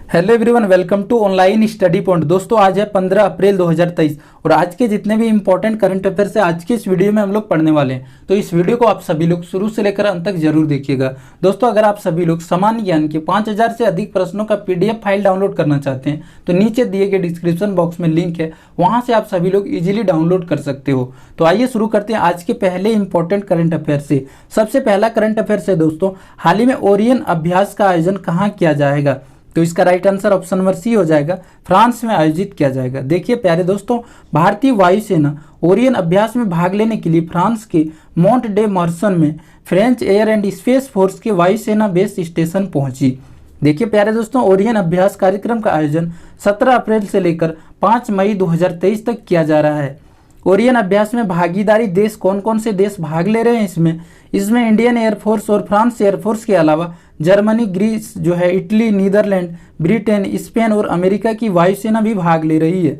Hello everyone, welcome to online study point. दोस्तों आज है 15 अप्रैल 2023 और आज के जितने भी इंपॉर्टेंट करंट अफेयर्स है आज के इस वीडियो में हम लोग पढ़ने वाले हैं। तो इस वीडियो को आप सभी लोग शुरू से लेकर अंत तक जरूर देखिएगा। दोस्तों अगर आप सभी लोग सामान्य ज्ञान के 5000 से अधिक प्रश्नों का पीडीएफ फाइल डाउनलोड करना चाहते हैं तो नीचे दिए गए डिस्क्रिप्शन बॉक्स में लिंक है, वहां से आप सभी लोग इजीली डाउनलोड कर सकते हो। तो आइए शुरू करते हैं आज के पहले इंपॉर्टेंट करंट अफेयर से। सबसे पहला करंट अफेयर है दोस्तों, हाल ही में ओरियन अभ्यास का आयोजन कहाँ किया जाएगा? तो इसका right answer option number C हो जाएगा, फ्रांस में आयोजित किया जाएगा। देखिए प्यारे दोस्तों, भारतीय वायुसेना ओरियन अभ्यास में भाग लेने के लिए फ्रांस के मोंट डे मर्सन में French air and space force के वायुसेना बेस स्टेशन पहुंची। देखिए प्यारे दोस्तों, ओरियन अभ्यास कार्यक्रम का आयोजन 17 अप्रैल से लेकर 5 मई 2023 तक किया जा रहा है। ओरियन अभ्यास में भागीदारी देश कौन कौन से देश भाग ले रहे हैं? इसमें इंडियन एयरफोर्स और फ्रांस एयरफोर्स के अलावा जर्मनी, ग्रीस जो है, इटली, नीदरलैंड, ब्रिटेन, स्पेन और अमेरिका की वायुसेना भी भाग ले रही है।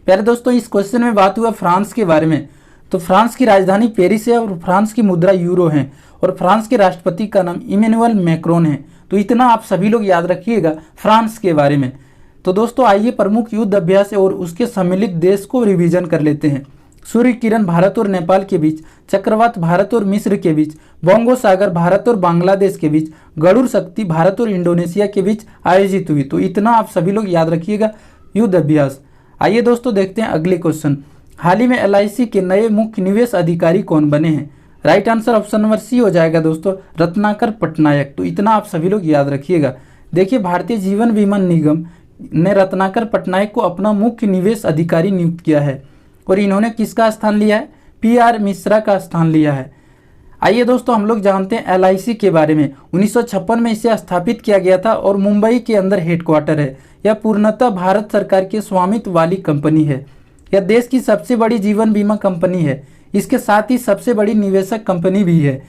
प्यारे दोस्तों, इस क्वेश्चन में बात हुआ फ्रांस के बारे में। तो फ्रांस की राजधानी पेरिस है और फ्रांस की मुद्रा यूरो है और फ्रांस के राष्ट्रपति का नाम इमैनुअल मैक्रोन है। तो इतना आप सभी लोग याद रखिएगा फ्रांस के बारे में। तो दोस्तों आइए प्रमुख युद्ध अभ्यास और उसके सम्मिलित देश को रिवीजन कर लेते हैं। सूर्य किरण भारत और नेपाल के बीच, चक्रवात भारत और मिस्र के बीच, बोंगो सागर भारत और बांग्लादेश के बीच, गरुड़ शक्ति भारत और इंडोनेशिया के बीच आयोजित हुई। तो इतना आप सभी लोग याद रखिएगा युद्ध अभ्यास। आइए दोस्तों देखते हैं अगले क्वेश्चन। हाल ही में LIC के नए मुख्य निवेश अधिकारी कौन बने हैं? Right answer option number C हो जाएगा दोस्तों, रत्नाकर पटनायक। तो इतना आप सभी लोग याद रखिएगा। देखिए भारतीय जीवन बीमा निगम ने रत्नाकर पटनायक को अपना मुख्य निवेश अधिकारी नियुक्त किया है और इन्होंने किसका स्थान लिया है? PR मिश्रा का स्थान लिया है। आइए दोस्तों हम लोग जानते हैं LIC के बारे में। 1956 में इसे स्थापित किया गया था और मुंबई के अंदर हेडक्वार्टर है। यह पूर्णतः भारत सरकार के स्वामित्व वाली कंपनी है। यह देश की सबसे बड़ी जीवन बीमा कंपनी है। इसके साथ ही सबसे बड़ी निवेशक कंपनी भी है।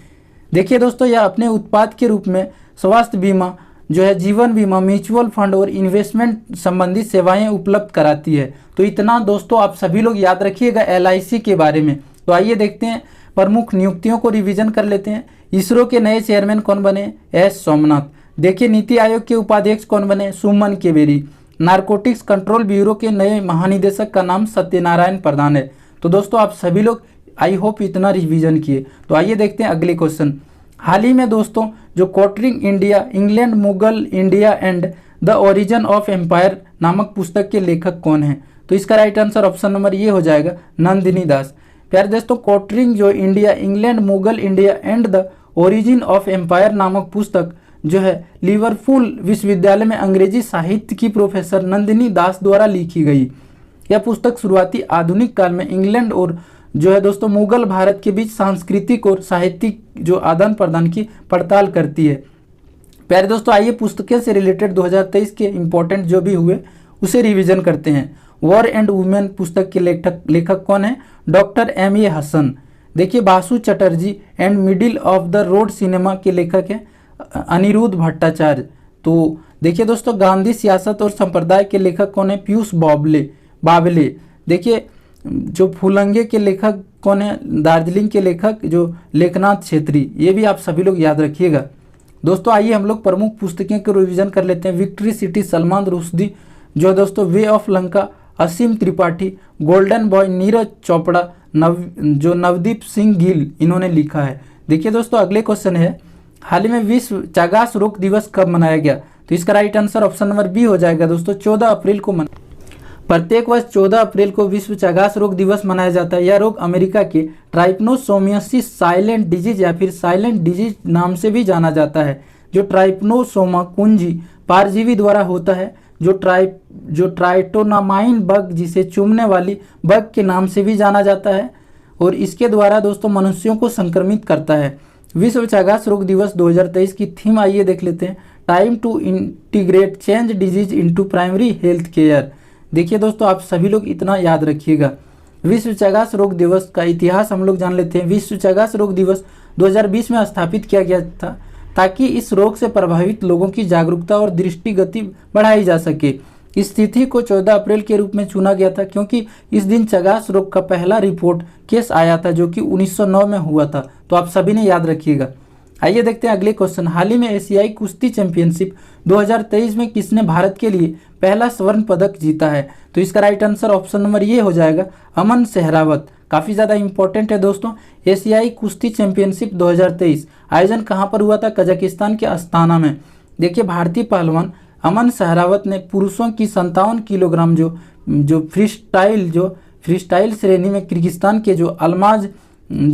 देखिए दोस्तों, यह अपने उत्पाद के रूप में स्वास्थ्य बीमा जो है, जीवन बीमा, म्यूचुअल फंड और इन्वेस्टमेंट संबंधी सेवाएं उपलब्ध कराती है। तो इतना दोस्तों आप सभी लोग याद रखिएगा LIC के बारे में। तो आइए देखते हैं प्रमुख नियुक्तियों को रिवीजन कर लेते हैं। इसरो के नए चेयरमैन कौन बने? S सोमनाथ। देखिए नीति आयोग के उपाध्यक्ष कौन बने? सुमन केवेरी। नारकोटिक्स कंट्रोल ब्यूरो के नए महानिदेशक का नाम सत्यनारायण प्रधान है। तो दोस्तों आप सभी लोग आई होप इतना रिवीजन किए। तो आइए देखते हैं अगले क्वेश्चन। हाल ही में दोस्तों जो conquering India, England, Mughal India and the origin of empire नामक पुस्तक के लेखक कौन है? तो इसका राइट आंसर ऑप्शन नंबर ये हो जाएगा, नंदिनी दास। प्यारे दोस्तों, कॉन्करिंग जो India, England, Mughal India and the origin of empire नामक पुस्तक जो है लिवरपूल विश्वविद्यालय में अंग्रेजी साहित्य की प्रोफेसर नंदिनी दास द्वारा लिखी गई। यह पुस्तक शुरुआती आधुनिक काल में इंग्लैंड और जो है दोस्तों मुगल भारत के बीच सांस्कृतिक और साहित्यिक जो आदान प्रदान की पड़ताल करती है। प्यारे दोस्तों आइए पुस्तकें से रिलेटेड 2023 के इंपॉर्टेंट जो भी हुए उसे रिवीजन करते हैं। वॉर एंड वुमेन पुस्तक के लेखक कौन है? Doctor MA Hasan. देखिए Basu Chatterjee and middle of the road cinema के लेखक हैं अनिरुद्ध भट्टाचार्य। तो देखिए दोस्तों गांधी सियासत और संप्रदाय के लेखक कौन है? पीयूष बावले। देखिए जो फुलंगे के लेखक कौन है? दार्जिलिंग के लेखक जो लेखनाथ छेत्री। ये भी आप सभी लोग याद रखिएगा। दोस्तों आइए हम लोग प्रमुख पुस्तकें को रिवीजन कर लेते हैं। विक्ट्री सिटी सलमान रुश्दी, जो दोस्तों way of Lanka Asim Tripathi, golden boy Neeraj Chopra, जो नवदीप सिंह गिल इन्होंने लिखा है। देखिए दोस्तों अगले क्वेश्चन है, हाल ही में विश्व चागास रोग दिवस कब मनाया गया? तो इसका right answer option number B हो जाएगा दोस्तों, 14 अप्रैल को प्रत्येक वर्ष 14 अप्रैल को विश्व चागास रोग दिवस मनाया जाता है। यह रोग अमेरिका के ट्राइपनोसोमियासिस साइलेंट डिजीज या फिर साइलेंट डिजीज नाम से भी जाना जाता है, जो ट्राइपनोसोमा कुंजी पारजीवी द्वारा होता है, जो ट्राइटोनामाइन बग जिसे चूमने वाली बग के नाम से भी जाना जाता है और इसके द्वारा दोस्तों मनुष्यों को संक्रमित करता है। विश्व चागास रोग दिवस 2023 की थीम आइए देख लेते हैं, time to integrate change disease into primary health care. देखिए दोस्तों आप सभी लोग इतना याद रखिएगा। विश्व चागास रोग दिवस का इतिहास हम लोग जान लेते हैं। विश्व चागास रोग दिवस 2020 में स्थापित किया गया था ताकि इस रोग से प्रभावित लोगों की जागरूकता और दृष्टिगति बढ़ाई जा सके। इस तिथि को 14 अप्रैल के रूप में चुना गया था क्योंकि इस दिन चागास रोग का पहला रिपोर्ट केस आया था जो कि 1909 में हुआ था। तो आप सभी ने याद रखिएगा। आइए देखते हैं अगले क्वेश्चन। हाल ही में एशियाई कुश्ती चैंपियनशिप 2023 में किसने भारत के लिए पहला स्वर्ण पदक जीता है? तो इसका राइट आंसर ऑप्शन नंबर ये हो जाएगा, अमन सहरावत। काफ़ी ज़्यादा इंपॉर्टेंट है दोस्तों। एशियाई कुश्ती चैंपियनशिप 2023 आयोजन कहाँ पर हुआ था? कजाकिस्तान के अस्ताना में। देखिए, भारतीय पहलवान अमन सहरावत ने पुरुषों की 57 किलोग्राम जो फ्रीस्टाइल श्रेणी में किर्गिस्तान के जो अल्माज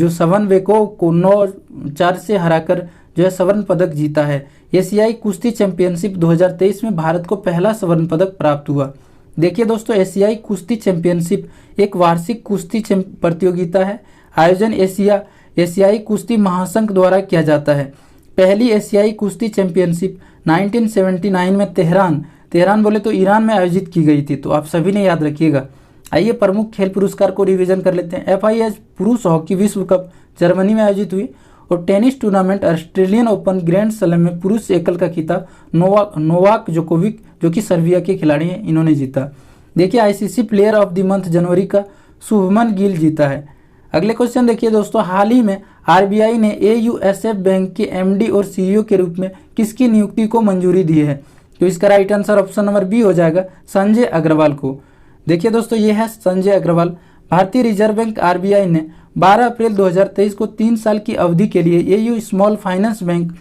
सवनबेकोव को 9-4 से हराकर जो है स्वर्ण पदक जीता है। एशियाई कुश्ती चैंपियनशिप 2023 में भारत को पहला स्वर्ण पदक प्राप्त हुआ। देखिए दोस्तों, एशियाई कुश्ती चैंपियनशिप एक वार्षिक कुश्ती प्रतियोगिता है। आयोजन एशियाई कुश्ती महासंघ द्वारा किया जाता है। पहली एशियाई कुश्ती चैंपियनशिप 1979 में तेहरान बोले तो ईरान में आयोजित की गई थी, तो आप सभी ने याद रखिएगा। आइए प्रमुख खेल पुरस्कार को रिवीजन कर लेते हैं। FIH पुरुष हॉकी विश्व कप जर्मनी में आयोजित हुई, और tennis tournament Australian open grand slam में पुरुष एकल का खिताब नोवाक जोकोविक जो कि सर्बिया के खिलाड़ी हैं, इन्होंने जीता। देखिए, ICC player of the month जनवरी का शुभमन गिल जीता है। अगले क्वेश्चन देखिए दोस्तों, हाल ही में RBI ने AUSF बैंक के MD और CEO के रूप में किसकी नियुक्ति को मंजूरी दी है? तो इसका right answer option number B हो जाएगा, संजय अग्रवाल को। देखिए दोस्तों, ये है संजय अग्रवाल। भारतीय रिजर्व बैंक RBI ने 12 अप्रैल 2023 को 3 साल की अवधि के लिए AU स्मॉल फाइनेंस बैंक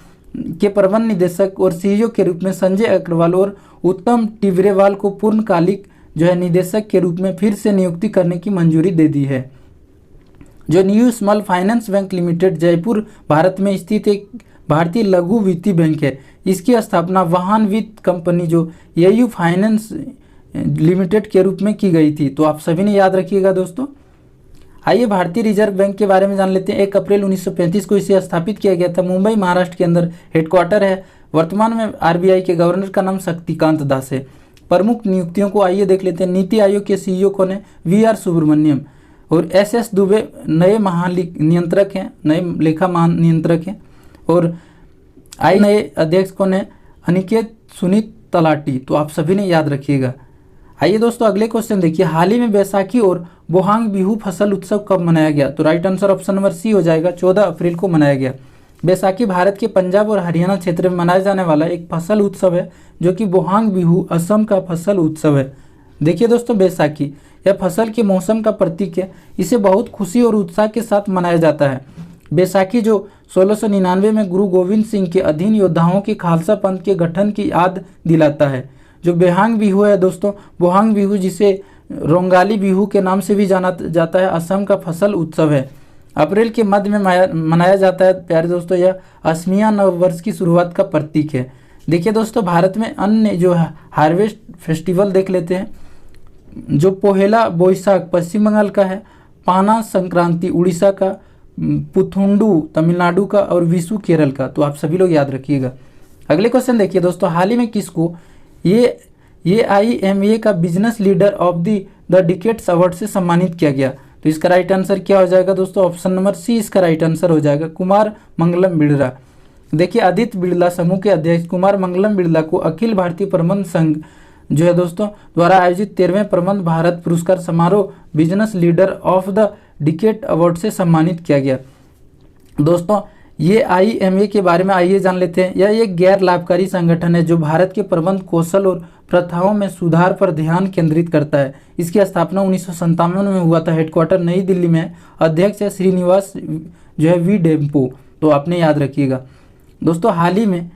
के प्रबंध निदेशक और CEO के रूप में संजय अग्रवाल और उत्तम टिब्रेवाल को पूर्णकालिक जो है निदेशक के रूप में फिर से नियुक्ति करने की मंजूरी दे दी है। जो new small finance bank limited Jaipur Bharat में स्थित एक भारतीय लघु वित्तीय बैंक है। इसकी स्थापना वाहन वित्त कंपनी जो AU फाइनेंस लिमिटेड के रूप में की गई थी, तो आप सभी ने याद रखिएगा दोस्तों। आइए भारतीय रिजर्व बैंक के बारे में जान लेते हैं। 1 अप्रैल 1935 को इसे स्थापित किया गया था। मुंबई महाराष्ट्र के अंदर हेडक्वार्टर है। वर्तमान में RBI के गवर्नर का नाम शक्तिकांत दास है। प्रमुख नियुक्तियों को आइए देख लेते हैं। नीति आयोग के CEO कौन है? VR सुब्रमण्यम। और SS दुबे नए महानियंत्रक हैं, नए लेखा महानियंत्रक हैं। और नए अध्यक्ष कौन है? अनिकेत सुनीत तलाटी। तो आप सभी ने याद रखिएगा। आइए दोस्तों अगले क्वेश्चन देखिए। हाल ही में बैसाखी और बोहांग बिहू फसल उत्सव कब मनाया गया? तो right answer option number C हो जाएगा, 14 अप्रैल को मनाया गया। बैसाखी भारत के पंजाब और हरियाणा क्षेत्र में मनाया जाने वाला एक फसल उत्सव है, जो कि बोहांग बिहू असम का फसल उत्सव है। देखिए दोस्तों, बैसाखी यह फसल के मौसम का प्रतीक है। इसे बहुत खुशी और उत्साह के साथ मनाया जाता है। बैसाखी जो 1699 में गुरु गोविंद सिंह के अधीन योद्धाओं के खालसा पंथ के गठन की याद दिलाता है। जो बोहांग बिहू है दोस्तों, बोहांग बिहू जिसे रोंगाली बिहू के नाम से भी जाना जाता है, असम का फसल उत्सव है। अप्रैल के मध्य में मनाया जाता है। प्यारे दोस्तों, यह असमिया नववर्ष की शुरुआत का प्रतीक है। देखिए दोस्तों, भारत में अन्य जो है हार्वेस्ट फेस्टिवल देख लेते हैं। जो पोहेला बोईसाख पश्चिम बंगाल का है, पाना संक्रांति उड़ीसा का, पुथुंडू तमिलनाडु का और विशु केरल का। तो आप सभी लोग याद रखिएगा। अगले क्वेश्चन देखिए दोस्तों, हाल ही में किसको ये AIMA का business leader of the decades award से सम्मानित किया गया? तो इसका राइट आंसर क्या हो जाएगा दोस्तों? ऑप्शन नंबर सी इसका राइट आंसर हो जाएगा, कुमार मंगलम बिड़ला। देखिए, आदित्य बिड़ला समूह के अध्यक्ष कुमार मंगलम बिड़ला को अखिल भारतीय प्रबंध संघ जो है दोस्तों द्वारा आयोजित 13वें प्रबंध भारत पुरस्कार समारोह business leader of the decade award से सम्मानित किया गया। दोस्तों, ये AIMA के बारे में आइए जान लेते हैं। यह एक गैर लाभकारी संगठन है जो भारत के प्रबंध कौशल और प्रथाओं में सुधार पर ध्यान केंद्रित करता है। इसकी स्थापना 1957 में हुआ था। हेडक्वार्टर नई दिल्ली में है। अध्यक्ष है श्रीनिवास जो है V डेम्पो। तो आपने याद रखिएगा। दोस्तों, हाल ही में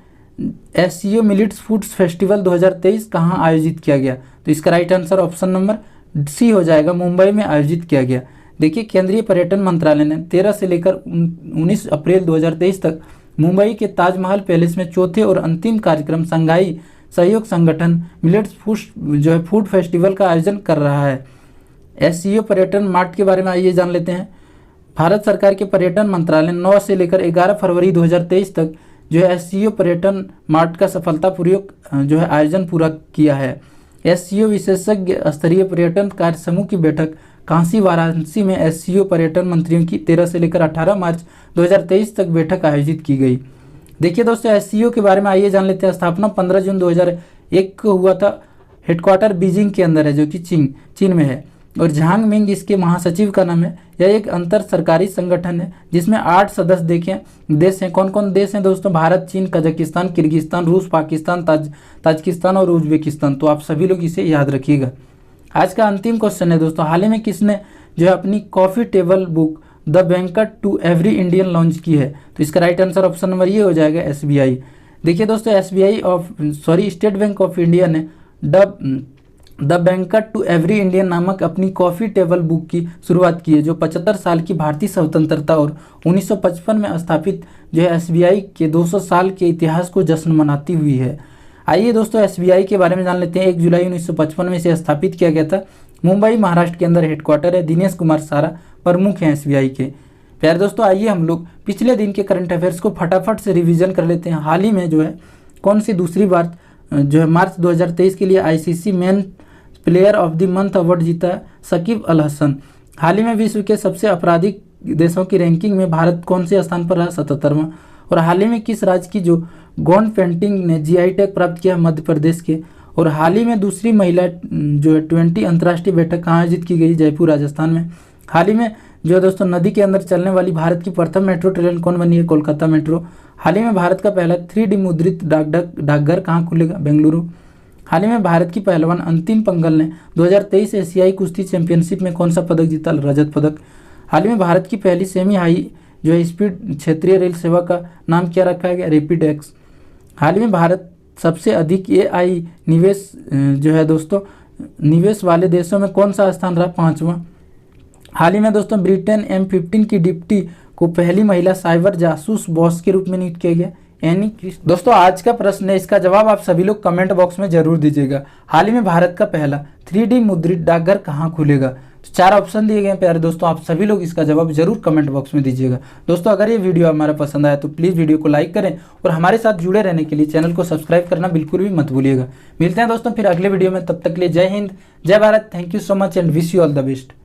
SCO मिलेट्स फूड्स फेस्टिवल 2023 कहाँ आयोजित किया गया? तो इसका right answer option number C हो जाएगा, मुंबई में आयोजित किया गया। देखिए, केंद्रीय पर्यटन मंत्रालय ने 13 से लेकर 19 अप्रैल 2023 तक मुंबई के ताजमहल पैलेस में चौथे और अंतिम कार्यक्रम संघाई सहयोग संगठन मिलेट्स फूड फेस्टिवल का आयोजन कर रहा है। SCO पर्यटन मार्ट के बारे में आइए जान लेते हैं। भारत सरकार के पर्यटन मंत्रालय 9 से लेकर 11 फरवरी 2023 तक जो है SCO पर्यटन मार्ट का सफलतापूर्वक जो है आयोजन पूरा किया है। SCO विशेषज्ञ स्तरीय पर्यटन कार्य समूह की बैठक काशी वाराणसी में SCO पर्यटन मंत्रियों की 13 से लेकर 18 मार्च 2023 तक बैठक आयोजित की गई। देखिए दोस्तों, SCO के बारे में आइए जान लेते हैं। स्थापना 15 जून 2001 को हुआ था। हेडक्वार्टर बीजिंग के अंदर है, जो कि चीन में है। और झांग मिंग इसके महासचिव का नाम है। यह एक अंतर सरकारी संगठन है जिसमें 8 सदस्य देश हैं। कौन कौन देश हैं दोस्तों? भारत, चीन, कजाकिस्तान, किर्गिस्तान, रूस, पाकिस्तान, ताजिकिस्तान और उज्बेकिस्तान। तो आप सभी लोग इसे याद रखिएगा। आज का अंतिम क्वेश्चन है दोस्तों, हाल ही में किसने जो है अपनी coffee table book the banker to every Indian launch की है? तो इसका राइट आंसर ऑप्शन नंबर ये हो जाएगा, SBI। देखिए दोस्तों, स्टेट बैंक ऑफ इंडिया ने the banker to every Indian नामक अपनी कॉफ़ी टेबल बुक की शुरुआत की है, जो 75 साल की भारतीय स्वतंत्रता और 1955 में स्थापित जो है SBI के 200 साल के इतिहास को जश्न मनाती हुई है। आइए दोस्तों, SBI के बारे में जान लेते हैं। 1 जुलाई 1955 में इसे स्थापित किया गया था। मुंबई, महाराष्ट्र के अंदर हेडक्वार्टर है। दिनेश कुमार सारा प्रमुख हैं SBI के। प्यारे दोस्तों, आइए हम लोग पिछले दिन के करंट अफेयर्स को फटाफट से रिवीजन कर लेते हैं। हाल ही में जो है कौन सी दूसरी बार जो है मार्च 2023 के लिए ICC man player of the month award जीता सकीब अल हसन। हाल ही में विश्व के सबसे आपराधिक देशों की रैंकिंग में भारत कौन से स्थान पर रहा? 77वां। और हाल ही में किस राज्य की जो गोंड पेंटिंग ने GI टैग प्राप्त किया? मध्य प्रदेश के। और हाल ही में दूसरी महिला जो है 20 अंतर्राष्ट्रीय बैठक कहाँ आयोजित की गई? जयपुर, राजस्थान में। हाल ही में जो है दोस्तों नदी के अंदर चलने वाली भारत की प्रथम मेट्रो ट्रेन कौन बनी है? कोलकाता मेट्रो। हाल ही में भारत का पहला 3D मुद्रित डाकघर कहाँ खुलेगा? बेंगलुरु। हाल ही में भारत की पहलवान अंतिम पंगल ने 2023 एशियाई कुश्ती चैंपियनशिप में कौन सा पदक जीता? रजत पदक। हाल ही में भारत की पहली सेमी हाई जो है स्पीड क्षेत्रीय रेल सेवा का नाम क्या रखा गया? Rapid x. हाल ही में भारत सबसे अधिक AI निवेश जो है दोस्तों निवेश वाले देशों में कौन सा स्थान रहा? 5वां। हाल ही में दोस्तों ब्रिटेन M15 की डिप्टी को पहली महिला साइबर जासूस बॉस के रूप में नियुक्त किया गया, एनी क्रिस्ट। दोस्तों, आज का प्रश्न है, इसका जवाब आप सभी लोग कमेंट बॉक्स में जरूर दीजिएगा। हाल ही में भारत का पहला 3D मुद्रित डाकघर कहाँ खुलेगा? तो 4 ऑप्शन दिए गए हैं प्यारे दोस्तों, आप सभी लोग इसका जवाब जरूर कमेंट बॉक्स में दीजिएगा। दोस्तों, अगर ये वीडियो हमारा पसंद आया तो प्लीज़ वीडियो को लाइक करें और हमारे साथ जुड़े रहने के लिए चैनल को सब्सक्राइब करना बिल्कुल भी मत भूलिएगा। मिलते हैं दोस्तों फिर अगले वीडियो में, तब तक के लिए जय हिंद, जय Bharat. Thank you so much and wish you all the best.